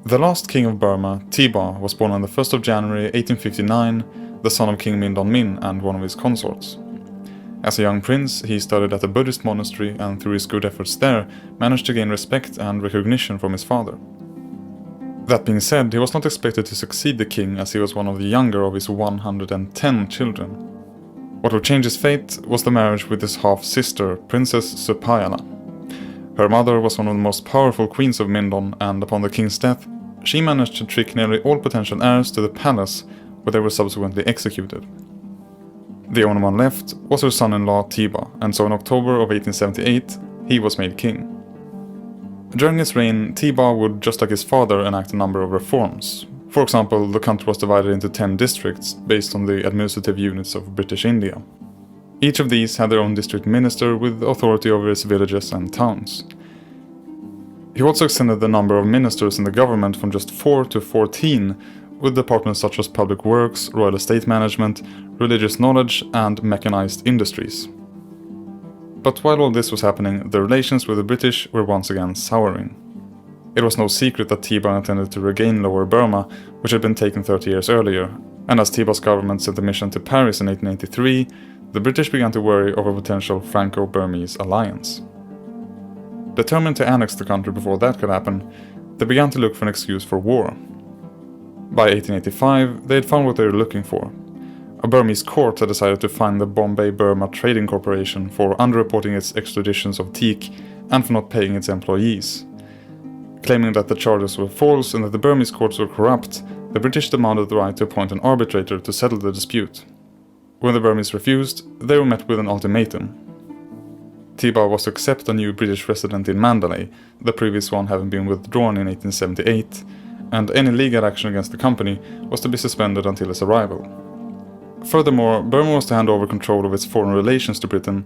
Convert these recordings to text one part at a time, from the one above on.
The last king of Burma, Thibaw, was born on the 1st of January 1859, the son of King Min and one of his consorts. As a young prince, he studied at a Buddhist monastery and through his good efforts there, managed to gain respect and recognition from his father. That being said, he was not expected to succeed the king as he was one of the younger of his 110 children. What would change his fate was the marriage with his half-sister, Princess Supayala. Her mother was one of the most powerful queens of Mindon, and upon the king's death, she managed to trick nearly all potential heirs to the palace, where they were subsequently executed. The only one left was her son-in-law Thibaw, and so in October of 1878, he was made king. During his reign, Thibaw would, just like his father, enact a number of reforms. For example, the country was divided into 10 districts based on the administrative units of British India. Each of these had their own district minister with authority over its villages and towns. He also extended the number of ministers in the government from just 4 to 14, with departments such as public works, royal estate management, religious knowledge, and mechanized industries. But while all this was happening, the relations with the British were once again souring. It was no secret that Thibaw intended to regain Lower Burma, which had been taken 30 years earlier, and as Thibaw's government sent a mission to Paris in 1883, the British began to worry over a potential Franco-Burmese alliance. Determined to annex the country before that could happen, they began to look for an excuse for war. By 1885, they had found what they were looking for. A Burmese court had decided to fine the Bombay-Burma Trading Corporation for underreporting its extraditions of teak and for not paying its employees. Claiming that the charges were false and that the Burmese courts were corrupt, the British demanded the right to appoint an arbitrator to settle the dispute. When the Burmese refused, they were met with an ultimatum. Thibaw was to accept a new British resident in Mandalay, the previous one having been withdrawn in 1878, and any legal action against the company was to be suspended until his arrival. Furthermore, Burma was to hand over control of its foreign relations to Britain,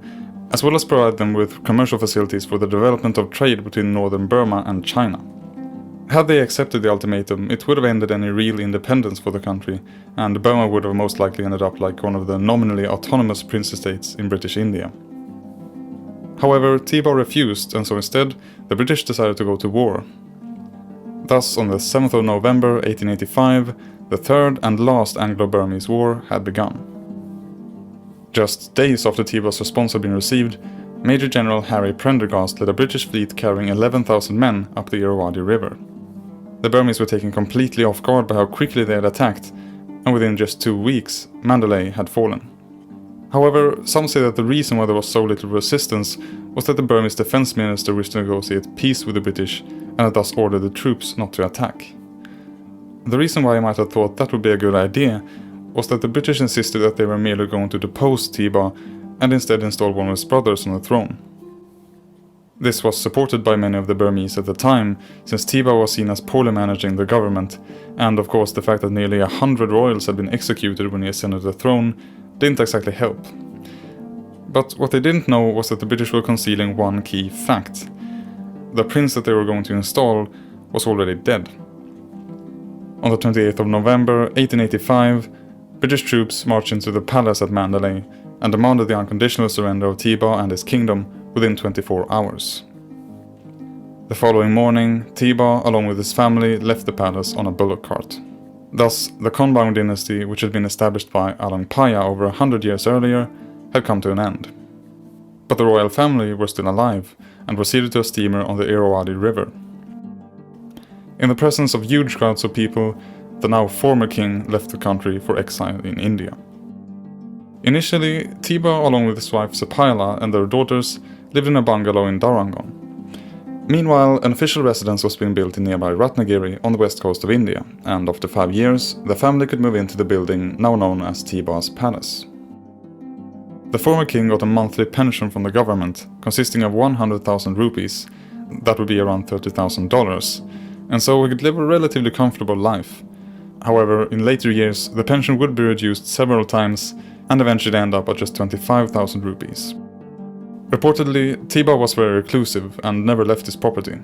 as well as provide them with commercial facilities for the development of trade between northern Burma and China. Had they accepted the ultimatum, it would have ended any real independence for the country, and Burma would have most likely ended up like one of the nominally autonomous prince estates in British India. However, Thibaw refused, and so instead, the British decided to go to war. Thus, on the 7th of November 1885, the third and last Anglo-Burmese War had begun. Just days after Thibaw's response had been received, Major General Harry Prendergast led a British fleet carrying 11,000 men up the Irrawaddy River. The Burmese were taken completely off guard by how quickly they had attacked, and within just 2 weeks, Mandalay had fallen. However, some say that the reason why there was so little resistance was that the Burmese defense minister wished to negotiate peace with the British and had thus ordered the troops not to attack. The reason why I might have thought that would be a good idea was that the British insisted that they were merely going to depose Thibaw and instead install one of his brothers on the throne. This was supported by many of the Burmese at the time, since Thibaw was seen as poorly managing the government, and of course the fact that nearly 100 royals had been executed when he ascended the throne didn't exactly help. But what they didn't know was that the British were concealing one key fact. The prince that they were going to install was already dead. On the 28th of November 1885, British troops marched into the palace at Mandalay and demanded the unconditional surrender of Thibaw and his kingdom within 24 hours. The following morning, Thibaw, along with his family, left the palace on a bullock cart. Thus, the Konbaung Dynasty, which had been established by Alang Paya over 100 years earlier, had come to an end. But the royal family were still alive and proceeded to a steamer on the Irrawaddy River. In the presence of huge crowds of people, the now former king left the country for exile in India. Initially, Thibaw, along with his wife Supayala and their daughters, lived in a bungalow in Darangon. Meanwhile, an official residence was being built in nearby Ratnagiri on the west coast of India, and after 5 years, the family could move into the building now known as Thibaw's Palace. The former king got a monthly pension from the government, consisting of 100,000 rupees, that would be around $30,000, and so he could live a relatively comfortable life. However, in later years, the pension would be reduced several times, and eventually end up at just 25,000 rupees. Reportedly, Thibaw was very reclusive and never left his property.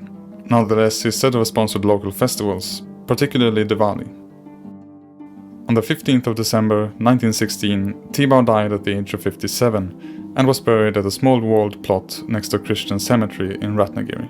Nonetheless, he is said to have sponsored local festivals, particularly Diwali. On the 15th of December 1916, Thibaw died at the age of 57 and was buried at a small walled plot next to a Christian cemetery in Ratnagiri.